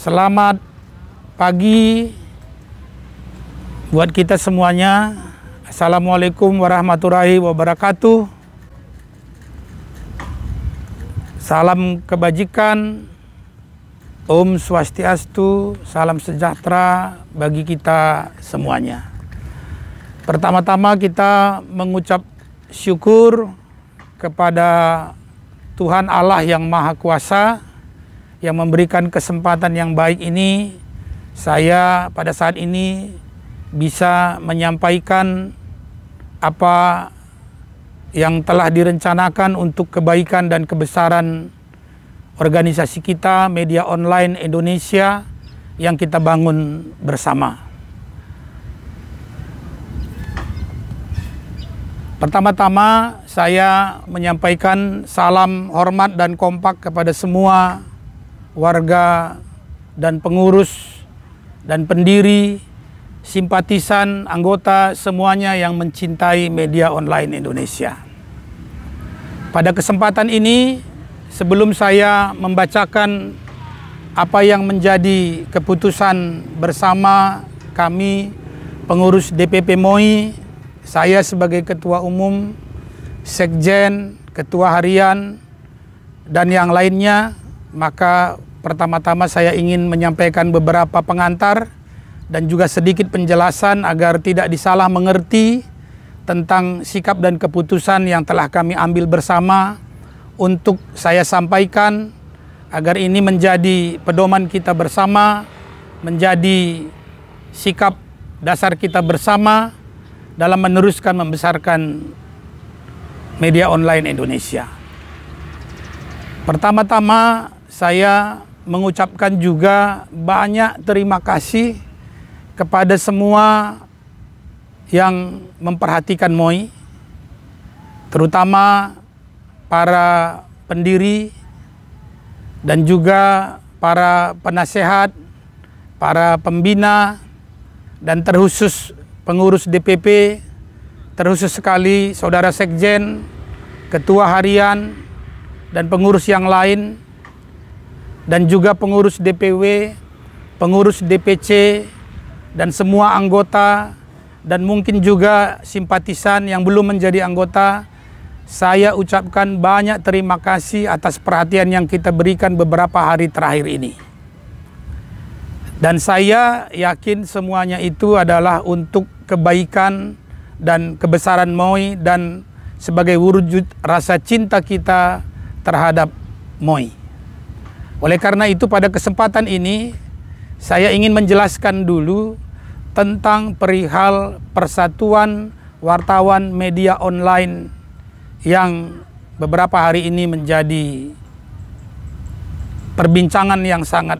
Selamat pagi buat kita semuanya. Assalamualaikum warahmatullahi wabarakatuh. Salam kebajikan, Om Swastiastu, salam sejahtera bagi kita semuanya. Pertama-tama kita mengucap syukur kepada Tuhan Allah yang Maha Kuasa yang memberikan kesempatan yang baik ini, saya pada saat ini bisa menyampaikan apa yang telah direncanakan untuk kebaikan dan kebesaran organisasi kita, Media Online Indonesia, yang kita bangun bersama. Pertama-tama saya menyampaikan salam hormat dan kompak kepada semua warga dan pengurus dan pendiri, simpatisan, anggota semuanya yang mencintai Media Online Indonesia. Pada kesempatan ini, sebelum saya membacakan apa yang menjadi keputusan bersama kami pengurus DPP MOI, saya sebagai Ketua Umum, Sekjen, Ketua Harian, dan yang lainnya, maka pertama-tama saya ingin menyampaikan beberapa pengantar dan juga sedikit penjelasan agar tidak disalah mengerti tentang sikap dan keputusan yang telah kami ambil bersama untuk saya sampaikan agar ini menjadi pedoman kita bersama, menjadi sikap dasar kita bersama dalam meneruskan membesarkan Media Online Indonesia. Pertama-tama saya mengucapkan juga banyak terima kasih kepada semua yang memperhatikan MOI, terutama para pendiri dan juga para penasehat, para pembina, dan terkhusus pengurus DPP, terkhusus sekali Saudara Sekjen, Ketua Harian, dan pengurus yang lain, dan juga pengurus DPW, pengurus DPC, dan semua anggota, dan mungkin juga simpatisan yang belum menjadi anggota. Saya ucapkan banyak terima kasih atas perhatian yang kita berikan beberapa hari terakhir ini. Dan saya yakin semuanya itu adalah untuk kebaikan dan kebesaran MOI dan sebagai wujud rasa cinta kita terhadap MOI. Oleh karena itu pada kesempatan ini saya ingin menjelaskan dulu tentang perihal Persatuan Wartawan Media Online yang beberapa hari ini menjadi perbincangan yang sangat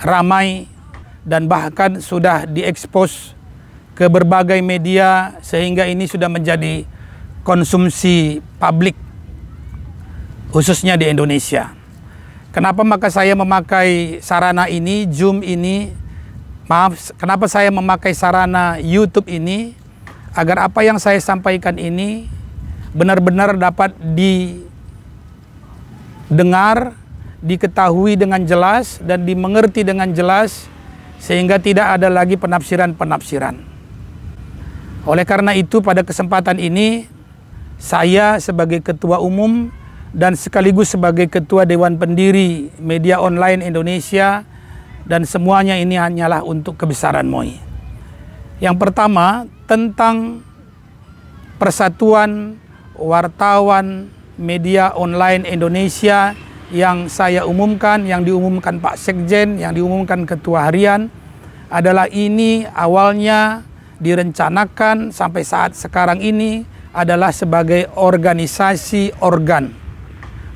ramai dan bahkan sudah diekspos ke berbagai media sehingga ini sudah menjadi konsumsi publik khususnya di Indonesia. Kenapa maka saya memakai sarana ini, Zoom ini, kenapa saya memakai sarana YouTube ini, agar apa yang saya sampaikan ini benar-benar dapat didengar, diketahui dengan jelas, dan dimengerti dengan jelas, sehingga tidak ada lagi penafsiran-penafsiran. Oleh karena itu pada kesempatan ini, saya sebagai Ketua Umum dan sekaligus sebagai Ketua Dewan Pendiri Media Online Indonesia, dan semuanya ini hanyalah untuk kebesaran MOI. Yang pertama, tentang Persatuan Wartawan Media Online Indonesia yang saya umumkan, yang diumumkan Pak Sekjen, yang diumumkan Ketua Harian, adalah ini awalnya direncanakan sampai saat sekarang ini adalah sebagai organisasi organ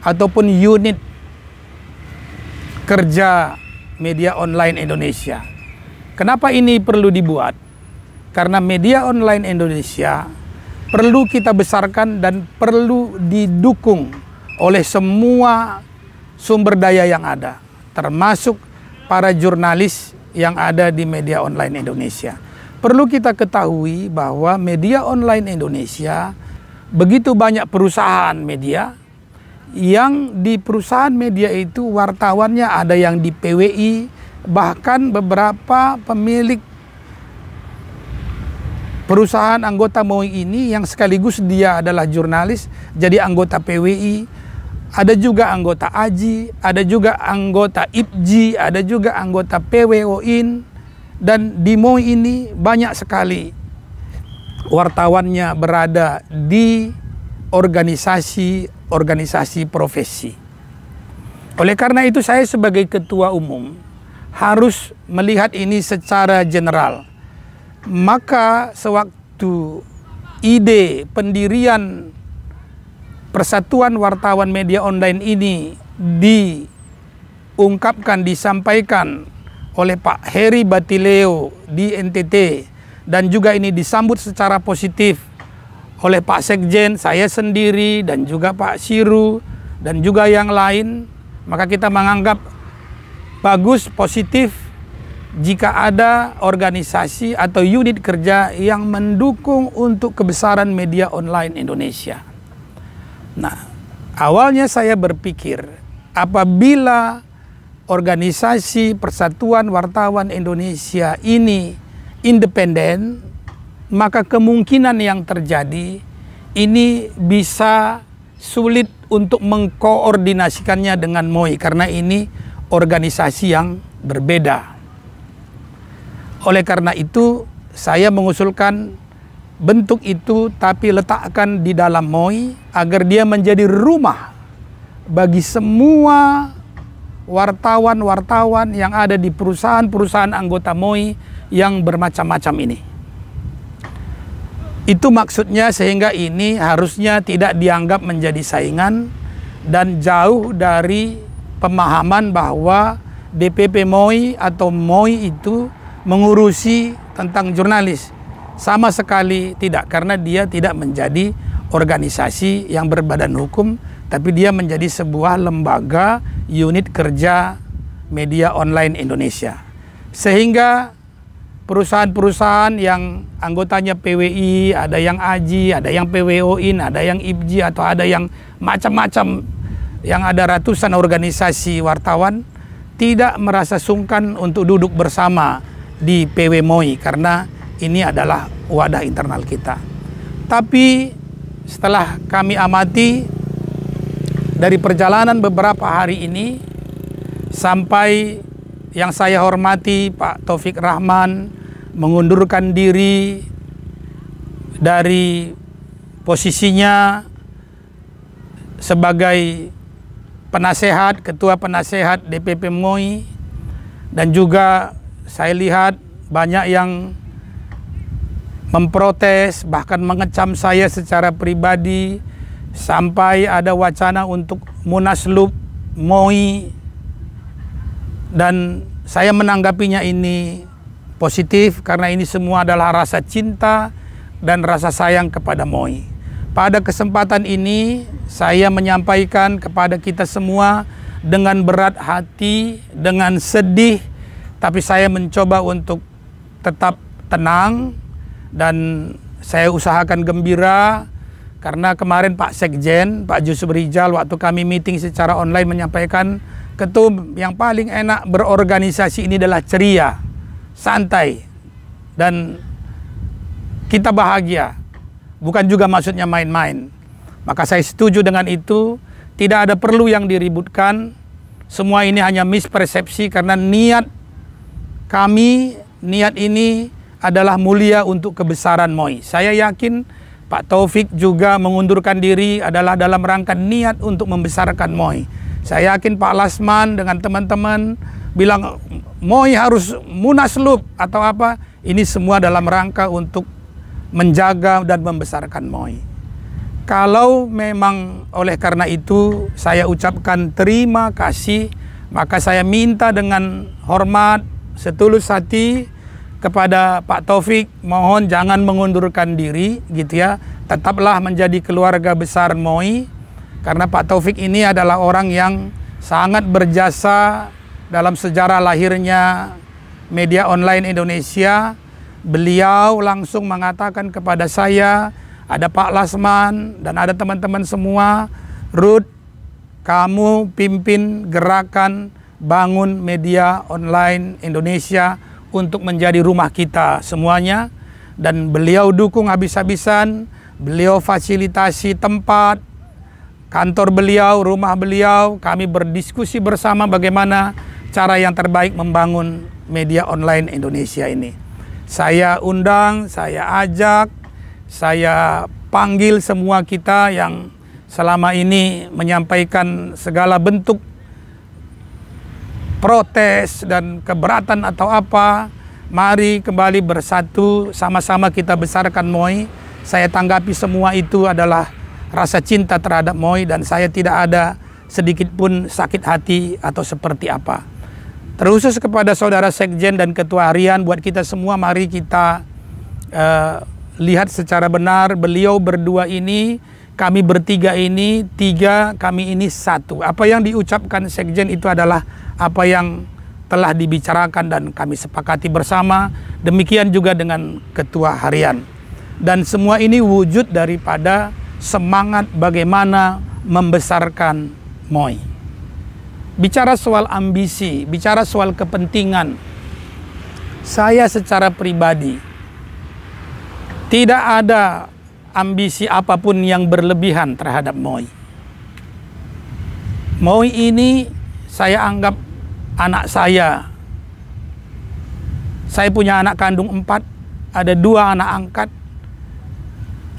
ataupun unit kerja Media Online Indonesia. Kenapa ini perlu dibuat? Karena Media Online Indonesia perlu kita besarkan dan perlu didukung oleh semua sumber daya yang ada, termasuk para jurnalis yang ada di Media Online Indonesia. Perlu kita ketahui bahwa Media Online Indonesia begitu banyak perusahaan media yang di perusahaan media itu wartawannya ada yang di PWI, bahkan beberapa pemilik perusahaan anggota MOI ini yang sekaligus dia adalah jurnalis, jadi anggota PWI, ada juga anggota AJI, ada juga anggota IPJI, ada juga anggota PWOIN, dan di MOI ini banyak sekali wartawannya berada di organisasi profesi. Oleh karena itu saya sebagai ketua umum harus melihat ini secara general. Maka sewaktu ide pendirian Persatuan Wartawan Media Online ini diungkapkan, disampaikan oleh Pak Heri Batileo di NTT, dan juga ini disambut secara positif oleh Pak Sekjen, saya sendiri, dan juga Pak Siru, dan juga yang lain, maka kita menganggap bagus, positif jika ada organisasi atau unit kerja yang mendukung untuk kebesaran media online Indonesia. Nah, awalnya saya berpikir apabila organisasi Persatuan Wartawan Indonesia ini independen, maka kemungkinan yang terjadi ini bisa sulit untuk mengkoordinasikannya dengan MOI karena ini organisasi yang berbeda. Oleh karena itu saya mengusulkan bentuk itu tapi letakkan di dalam MOI agar dia menjadi rumah bagi semua wartawan-wartawan yang ada di perusahaan-perusahaan anggota MOI yang bermacam-macam ini. Itu maksudnya sehingga ini harusnya tidak dianggap menjadi saingan dan jauh dari pemahaman bahwa DPP MOI atau MOI itu mengurusi tentang jurnalis. Sama sekali tidak, karena dia tidak menjadi organisasi yang berbadan hukum, tapi dia menjadi sebuah lembaga unit kerja media online Indonesia. Sehingga perusahaan-perusahaan yang anggotanya PWI, ada yang AJI, ada yang PWOIN, ada yang IPJI, atau ada yang macam-macam, yang ada ratusan organisasi wartawan, tidak merasa sungkan untuk duduk bersama di PW MOI karena ini adalah wadah internal kita. Tapi setelah kami amati dari perjalanan beberapa hari ini sampai yang saya hormati Pak Taufik Rahman mengundurkan diri dari posisinya sebagai penasehat, ketua penasehat DPP MOI, dan juga saya lihat banyak yang memprotes, bahkan mengecam saya secara pribadi, sampai ada wacana untuk Munaslup MOI, dan saya menanggapinya ini positif karena ini semua adalah rasa cinta dan rasa sayang kepada MOI. Pada kesempatan ini saya menyampaikan kepada kita semua dengan berat hati, dengan sedih, tapi saya mencoba untuk tetap tenang dan saya usahakan gembira karena kemarin Pak Sekjen, Pak Yusuf Rijal, waktu kami meeting secara online menyampaikan, ketum yang paling enak berorganisasi ini adalah ceria, santai, dan kita bahagia. Bukan juga maksudnya main-main. Maka saya setuju dengan itu. Tidak ada perlu yang diributkan. Semua ini hanya mispersepsi karena niat kami, niat ini adalah mulia untuk kebesaran MOI. Saya yakin Pak Taufik juga mengundurkan diri adalah dalam rangka niat untuk membesarkan MOI. Saya yakin Pak Lasman dengan teman-teman bilang MOI harus munaslup atau apa. Ini semua dalam rangka untuk menjaga dan membesarkan MOI. Kalau memang oleh karena itu saya ucapkan terima kasih, maka saya minta dengan hormat setulus hati kepada Pak Taufik, mohon jangan mengundurkan diri gitu ya. Tetaplah menjadi keluarga besar MOI karena Pak Taufik ini adalah orang yang sangat berjasa dalam sejarah lahirnya media online Indonesia. Beliau langsung mengatakan kepada saya, ada Pak Lasman dan ada teman-teman semua, Ruth, kamu pimpin gerakan bangun media online Indonesia untuk menjadi rumah kita semuanya. Dan beliau dukung habis-habisan, beliau fasilitasi tempat, kantor beliau, rumah beliau, kami berdiskusi bersama bagaimana cara yang terbaik membangun media online Indonesia ini. Saya undang, saya ajak, saya panggil semua kita yang selama ini menyampaikan segala bentuk protes dan keberatan atau apa. Mari kembali bersatu, sama-sama kita besarkan MOI. Saya tanggapi semua itu adalah rasa cinta terhadap MOI dan saya tidak ada sedikit pun sakit hati atau seperti apa. Terkhusus kepada saudara Sekjen dan Ketua Harian, buat kita semua mari kita lihat secara benar, beliau berdua ini, kami bertiga ini, tiga, kami ini satu. Apa yang diucapkan Sekjen itu adalah apa yang telah dibicarakan dan kami sepakati bersama. Demikian juga dengan Ketua Harian. Dan semua ini wujud daripada semangat bagaimana membesarkan MOI. Bicara soal ambisi, bicara soal kepentingan, saya secara pribadi tidak ada ambisi apapun yang berlebihan terhadap MOI. MOI ini saya anggap anak saya. Saya punya anak kandung 4, ada 2 anak angkat,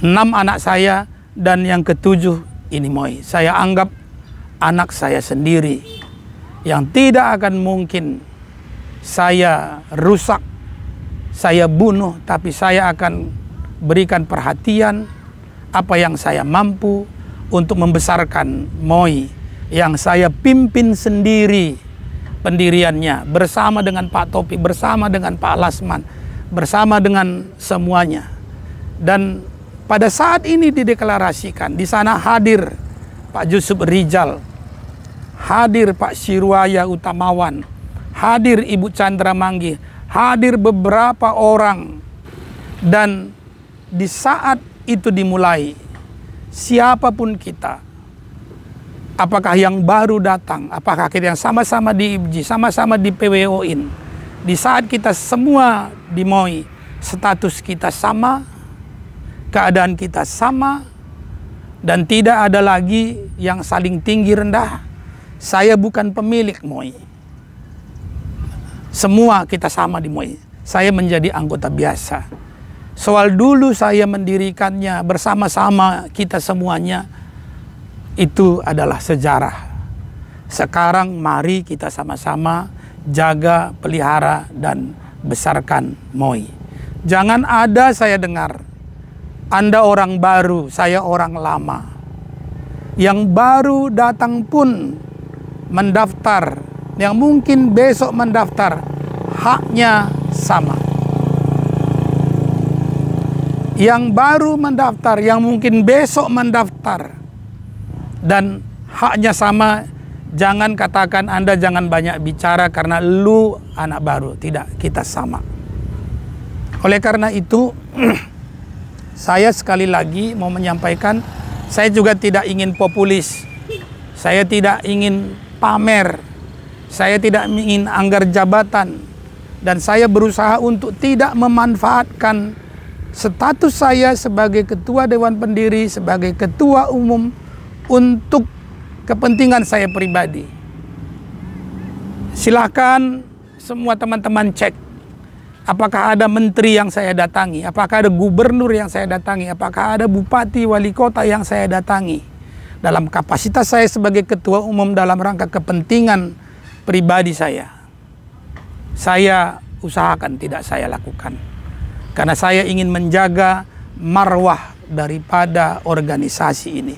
6 anak saya, dan yang ke-7 ini MOI. Saya anggap anak saya sendiri yang tidak akan mungkin saya rusak, saya bunuh, tapi saya akan berikan perhatian apa yang saya mampu untuk membesarkan MOI yang saya pimpin sendiri pendiriannya bersama dengan Pak Taufik, bersama dengan Pak Lasman, bersama dengan semuanya. Dan pada saat ini dideklarasikan, di sana hadir Pak Yusuf Rizal, hadir Pak Sirwaya Utamawan, hadir Ibu Chandra Manggih, hadir beberapa orang. Dan di saat itu dimulai, siapapun kita, apakah yang baru datang, apakah kita yang sama-sama di IPJ, sama-sama di PWO-in, di saat kita semua di MOI, status kita sama, keadaan kita sama, dan tidak ada lagi yang saling tinggi rendah. Saya bukan pemilik MOI. Semua kita sama di MOI. Saya menjadi anggota biasa. Soal dulu saya mendirikannya bersama-sama kita semuanya, itu adalah sejarah. Sekarang mari kita sama-sama jaga, pelihara, dan besarkan MOI. Jangan ada saya dengar, Anda orang baru, saya orang lama. Yang baru datang pun mendaftar, yang mungkin besok mendaftar, haknya sama. Yang baru mendaftar, yang mungkin besok mendaftar, dan haknya sama. Jangan katakan Anda jangan banyak bicara karena lu anak baru. Tidak, kita sama. Oleh karena itu saya sekali lagi mau menyampaikan, saya juga tidak ingin populis, saya tidak ingin pamer, saya tidak ingin anggar jabatan, dan saya berusaha untuk tidak memanfaatkan status saya sebagai ketua Dewan Pendiri, sebagai ketua umum untuk kepentingan saya pribadi. Silakan semua teman-teman cek, apakah ada menteri yang saya datangi, apakah ada gubernur yang saya datangi, apakah ada bupati, wali kota yang saya datangi. Dalam kapasitas saya sebagai ketua umum dalam rangka kepentingan pribadi saya usahakan tidak saya lakukan. Karena saya ingin menjaga marwah daripada organisasi ini.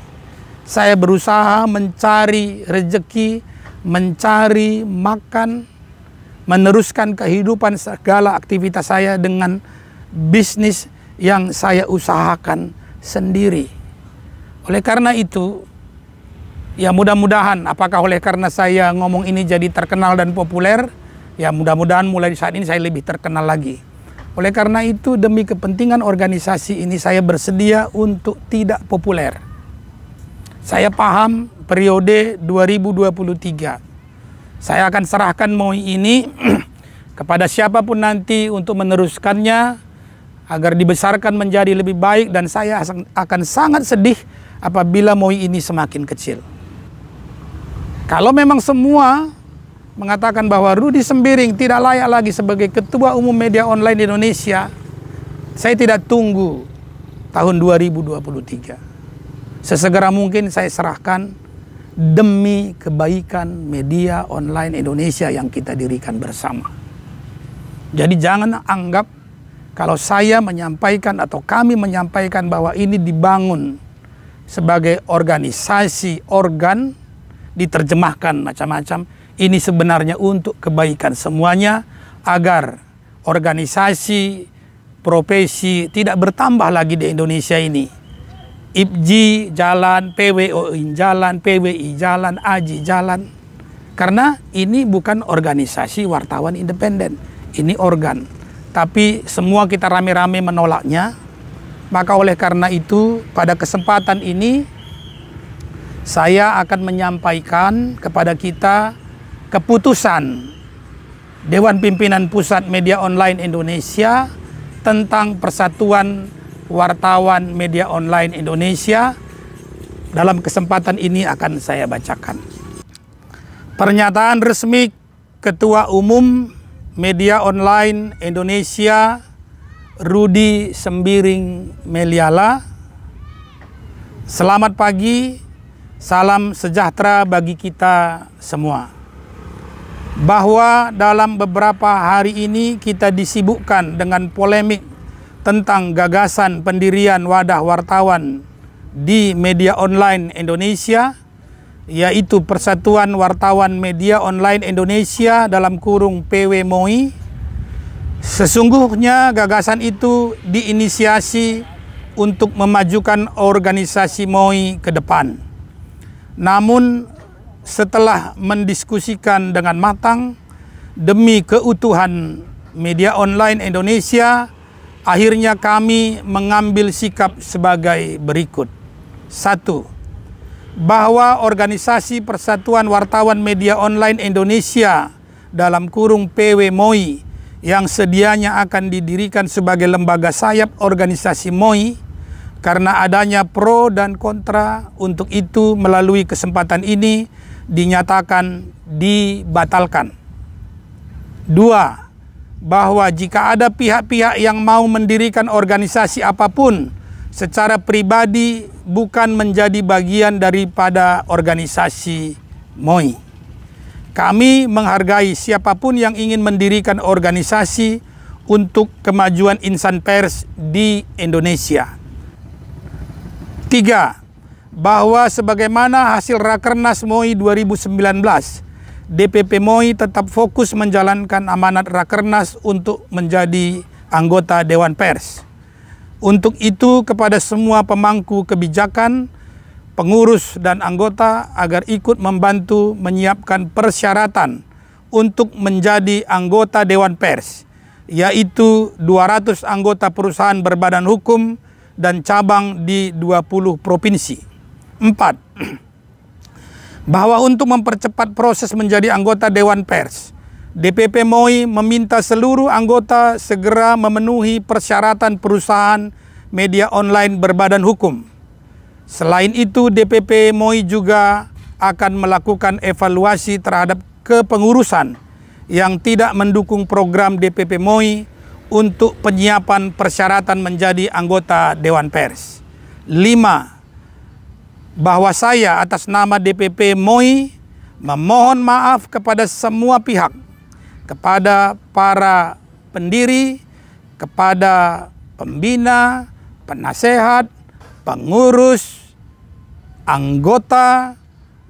Saya berusaha mencari rezeki, mencari makan, meneruskan kehidupan segala aktivitas saya dengan bisnis yang saya usahakan sendiri. Oleh karena itu, ya mudah-mudahan, apakah oleh karena saya ngomong ini jadi terkenal dan populer, ya mudah-mudahan mulai saat ini saya lebih terkenal lagi. Oleh karena itu, demi kepentingan organisasi ini saya bersedia untuk tidak populer. Saya paham periode 2023. Saya akan serahkan MOI ini kepada siapapun nanti untuk meneruskannya agar dibesarkan menjadi lebih baik, dan saya akan sangat sedih apabila MOI ini semakin kecil. Kalau memang semua mengatakan bahwa Rudi Sembiring tidak layak lagi sebagai Ketua Umum Media Online Indonesia, saya tidak tunggu tahun 2023. Sesegera mungkin saya serahkan demi kebaikan media online Indonesia yang kita dirikan bersama. Jadi jangan anggap kalau saya menyampaikan atau kami menyampaikan bahwa ini dibangun sebagai organisasi organ, diterjemahkan macam-macam. Ini sebenarnya untuk kebaikan semuanya, agar organisasi profesi tidak bertambah lagi di Indonesia ini. IPJI jalan, PWOI jalan, PWI jalan, AJI jalan. Karena ini bukan organisasi wartawan independen, ini organ. Tapi semua kita rame-rame menolaknya. Maka oleh karena itu pada kesempatan ini saya akan menyampaikan kepada kita keputusan Dewan Pimpinan Pusat Media Online Indonesia tentang Persatuan Wartawan Media Online Indonesia. Dalam kesempatan ini akan saya bacakan. Pernyataan resmi Ketua Umum Media Online Indonesia Rudi Sembiring Meliala. Selamat pagi, salam sejahtera bagi kita semua. Bahwa dalam beberapa hari ini kita disibukkan dengan polemik tentang gagasan pendirian wadah wartawan di media online Indonesia, yaitu Persatuan Wartawan Media Online Indonesia dalam kurung PWMOI. Sesungguhnya gagasan itu diinisiasi untuk memajukan organisasi MOI ke depan. Namun setelah mendiskusikan dengan matang demi keutuhan media online Indonesia, akhirnya kami mengambil sikap sebagai berikut. 1. Bahwa organisasi Persatuan Wartawan Media Online Indonesia dalam kurung PWMOI yang sedianya akan didirikan sebagai lembaga sayap organisasi MOI, karena adanya pro dan kontra, untuk itu melalui kesempatan ini dinyatakan dibatalkan. 2. Bahwa jika ada pihak-pihak yang mau mendirikan organisasi apapun secara pribadi bukan menjadi bagian daripada organisasi MOI. Kami menghargai siapapun yang ingin mendirikan organisasi untuk kemajuan insan pers di Indonesia. 3. Bahwa sebagaimana hasil Rakernas MOI 2019, DPP MOI tetap fokus menjalankan amanat Rakernas untuk menjadi anggota Dewan Pers. Untuk itu kepada semua pemangku kebijakan, pengurus dan anggota agar ikut membantu menyiapkan persyaratan untuk menjadi anggota Dewan Pers, yaitu 200 anggota perusahaan berbadan hukum dan cabang di 20 provinsi. 4. Bahwa untuk mempercepat proses menjadi anggota Dewan Pers, DPP MOI meminta seluruh anggota segera memenuhi persyaratan perusahaan media online berbadan hukum. Selain itu, DPP MOI juga akan melakukan evaluasi terhadap kepengurusan yang tidak mendukung program DPP MOI untuk penyiapan persyaratan menjadi anggota Dewan Pers. 5. Bahwa saya atas nama DPP MOI memohon maaf kepada semua pihak, kepada para pendiri, kepada pembina, penasehat, pengurus, anggota,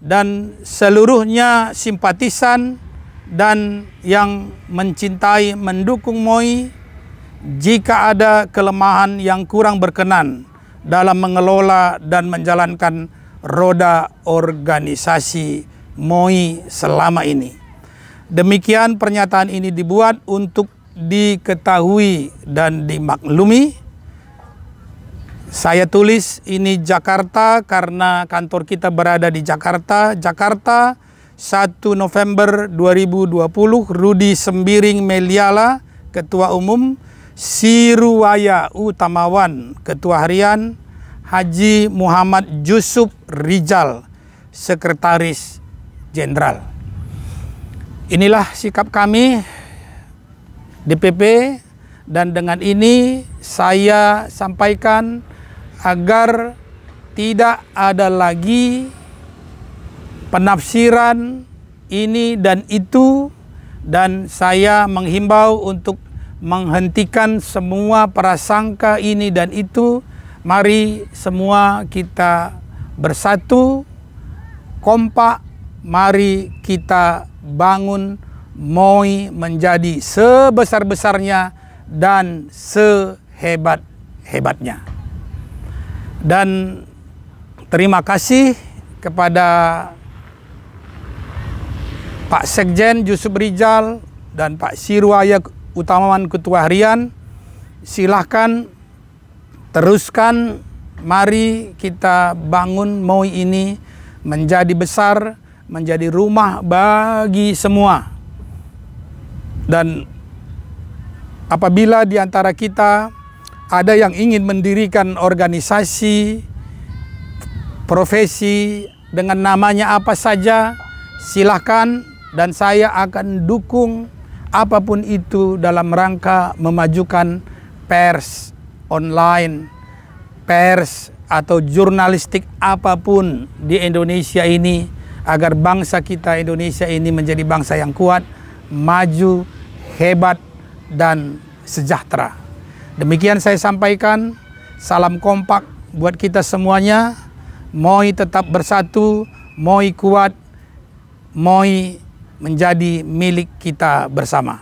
dan seluruhnya simpatisan dan yang mencintai mendukung MOI. Jika ada kelemahan yang kurang berkenan dalam mengelola dan menjalankan roda organisasi MOI selama ini. Demikian pernyataan ini dibuat untuk diketahui dan dimaklumi. Saya tulis ini Jakarta karena kantor kita berada di Jakarta. Jakarta, 1 November 2020, Rudi Sembiring Meliala, Ketua Umum, Siruwaya Utamawan, Ketua Harian, Haji Muhammad Yusuf Rijal, Sekretaris Jenderal. Inilah sikap kami DPP, dan dengan ini saya sampaikan agar tidak ada lagi penafsiran ini dan itu, dan saya menghimbau untuk menghentikan semua prasangka ini dan itu. Mari semua kita bersatu, kompak, mari kita bangun MOI menjadi sebesar-besarnya dan sehebat-hebatnya. Dan terima kasih kepada Pak Sekjen Yusuf Rijal dan Pak Siruwaya Utamawan Ketua Harian. Silahkan teruskan, mari kita bangun MOI ini menjadi besar, menjadi rumah bagi semua. Dan apabila di antara kita ada yang ingin mendirikan organisasi, profesi dengan namanya apa saja, silahkan, dan saya akan dukung apapun itu dalam rangka memajukan pers online, pers atau jurnalistik apapun di Indonesia ini, agar bangsa kita Indonesia ini menjadi bangsa yang kuat, maju, hebat, dan sejahtera. Demikian saya sampaikan. Salam kompak buat kita semuanya. MOI tetap bersatu, MOI kuat, MOI menjadi milik kita bersama.